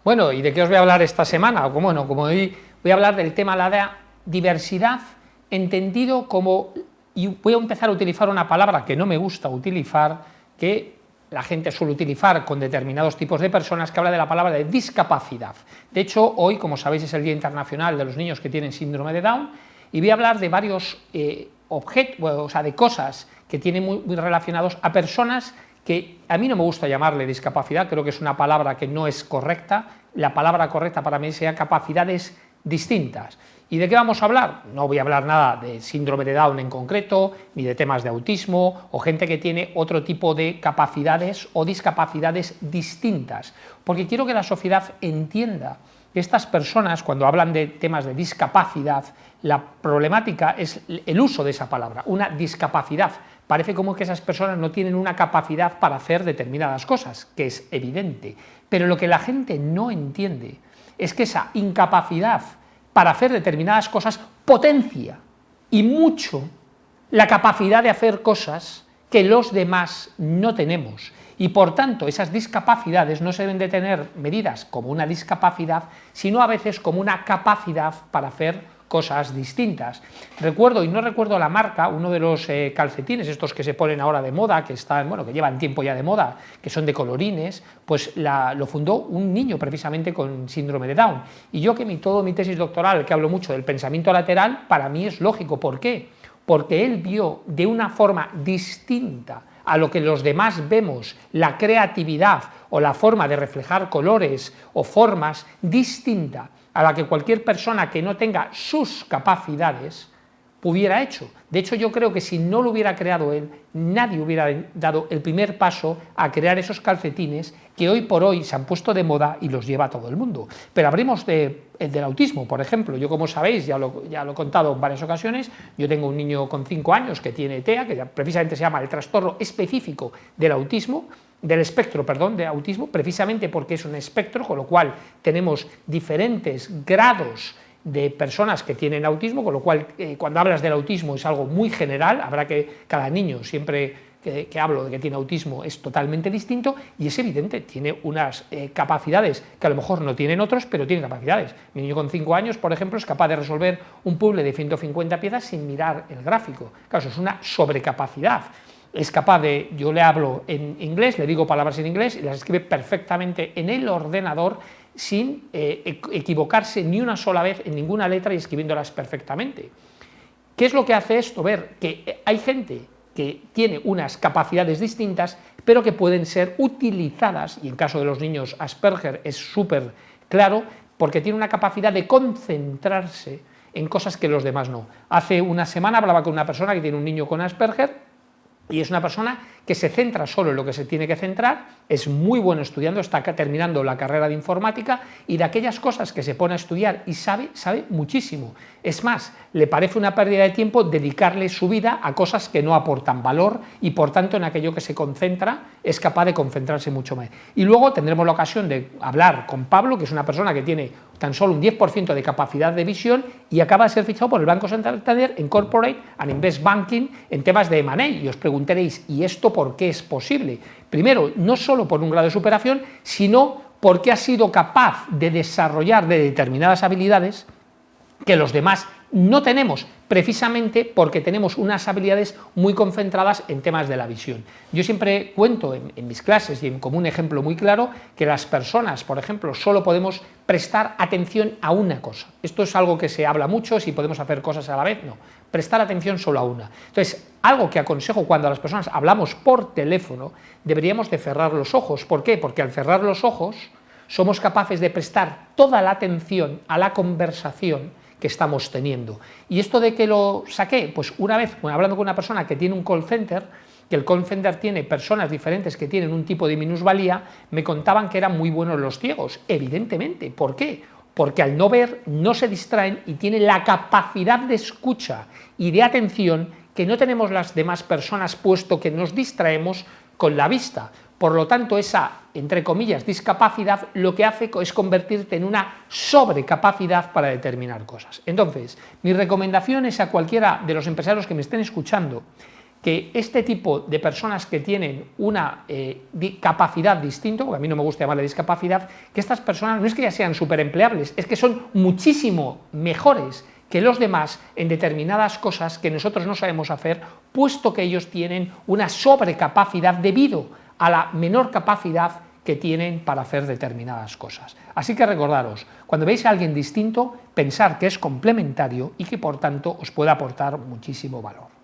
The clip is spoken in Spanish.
Bueno, ¿y de qué os voy a hablar esta semana? Bueno, como hoy voy a hablar del tema de la diversidad, entendido como, y voy a empezar a utilizar una palabra que no me gusta utilizar, que la gente suele utilizar con determinados tipos de personas, que habla de la palabra de discapacidad. De hecho, hoy, como sabéis, es el Día Internacional de los Niños que tienen síndrome de Down, y voy a hablar de varios objetos, o sea, de cosas que tienen muy relacionados a personas que a mí no me gusta llamarle discapacidad, creo que es una palabra que no es correcta. La palabra correcta para mí sería capacidades distintas. ¿Y de qué vamos a hablar? No voy a hablar nada de síndrome de Down en concreto, ni de temas de autismo, o gente que tiene otro tipo de capacidades o discapacidades distintas, porque quiero que la sociedad entienda que estas personas, cuando hablan de temas de discapacidad, la problemática es el uso de esa palabra, una discapacidad. Parece como que esas personas no tienen una capacidad para hacer determinadas cosas, que es evidente, pero lo que la gente no entiende es que esa incapacidad para hacer determinadas cosas potencia y mucho la capacidad de hacer cosas que los demás no tenemos. Y por tanto, esas discapacidades no se deben de tener medidas como una discapacidad, sino a veces como una capacidad para hacer cosas distintas. Recuerdo, y no recuerdo la marca, uno de los calcetines, estos que se ponen ahora de moda, que están, bueno, que llevan tiempo ya de moda, que son de colorines, pues lo fundó un niño precisamente con síndrome de Down. Y yo, que todo mi tesis doctoral, que hablo mucho del pensamiento lateral, para mí es lógico. ¿Por qué? Porque él vio de una forma distinta a lo que los demás vemos, la creatividad o la forma de reflejar colores o formas distinta a la que cualquier persona que no tenga sus capacidades hubiera hecho. De hecho, yo creo que si no lo hubiera creado él, nadie hubiera dado el primer paso a crear esos calcetines que hoy por hoy se han puesto de moda y los lleva todo el mundo. Pero hablemos del autismo, por ejemplo. Yo, como sabéis, ya lo he contado en varias ocasiones, yo tengo un niño con 5 años que tiene TEA, que precisamente se llama el trastorno específico del autismo, del espectro, perdón, de autismo, precisamente porque es un espectro, con lo cual tenemos diferentes grados de personas que tienen autismo, con lo cual cuando hablas del autismo es algo muy general, habrá que cada niño siempre que hablo de que tiene autismo es totalmente distinto y es evidente, tiene unas capacidades que a lo mejor no tienen otros, pero tiene capacidades. Mi niño con 5 años, por ejemplo, es capaz de resolver un puzzle de 150 piezas sin mirar el gráfico. Claro, eso es una sobrecapacidad. Es capaz de, yo le hablo en inglés, le digo palabras en inglés y las escribe perfectamente en el ordenador sin equivocarse ni una sola vez en ninguna letra y escribiéndolas perfectamente. ¿Qué es lo que hace esto? Ver que hay gente que tiene unas capacidades distintas, pero que pueden ser utilizadas, y en caso de los niños Asperger es súper claro, porque tiene una capacidad de concentrarse en cosas que los demás no. Hace una semana hablaba con una persona que tiene un niño con Asperger, y es una persona que se centra solo en lo que se tiene que centrar, es muy bueno estudiando, está terminando la carrera de informática y de aquellas cosas que se pone a estudiar y sabe muchísimo. Es más, le parece una pérdida de tiempo dedicarle su vida a cosas que no aportan valor y por tanto en aquello que se concentra es capaz de concentrarse mucho más. Y luego tendremos la ocasión de hablar con Pablo, que es una persona que tiene tan solo un 10% de capacidad de visión y acaba de ser fichado por el Banco Santander en Corporate and Invest Banking en temas de M&A. Y os preguntaréis, ¿y esto por qué es posible? Primero, no solo por un grado de superación, sino porque ha sido capaz de desarrollar de determinadas habilidades que los demás no tenemos, precisamente porque tenemos unas habilidades muy concentradas en temas de la visión. Yo siempre cuento en mis clases y como un ejemplo muy claro que las personas, por ejemplo, solo podemos prestar atención a una cosa. Esto es algo que se habla mucho, si podemos hacer cosas a la vez, no. Prestar atención solo a una. Entonces, algo que aconsejo cuando a las personas hablamos por teléfono, deberíamos de cerrar los ojos. ¿Por qué? Porque al cerrar los ojos somos capaces de prestar toda la atención a la conversación que estamos teniendo. ¿Y esto de qué lo saqué? Pues una vez, hablando con una persona que tiene un call center, que el call center tiene personas diferentes que tienen un tipo de minusvalía, me contaban que eran muy buenos los ciegos, evidentemente. ¿Por qué? Porque al no ver no se distraen y tienen la capacidad de escucha y de atención que no tenemos las demás personas, puesto que nos distraemos con la vista. Por lo tanto, esa, entre comillas, discapacidad lo que hace es convertirte en una sobrecapacidad para determinar cosas. Entonces, mi recomendación es a cualquiera de los empresarios que me estén escuchando que este tipo de personas que tienen una capacidad distinta, porque a mí no me gusta llamarle discapacidad, que estas personas no es que ya sean superempleables, es que son muchísimo mejores que los demás en determinadas cosas que nosotros no sabemos hacer, puesto que ellos tienen una sobrecapacidad debido a la menor capacidad que tienen para hacer determinadas cosas. Así que recordaros, cuando veis a alguien distinto, pensar que es complementario y que por tanto os puede aportar muchísimo valor.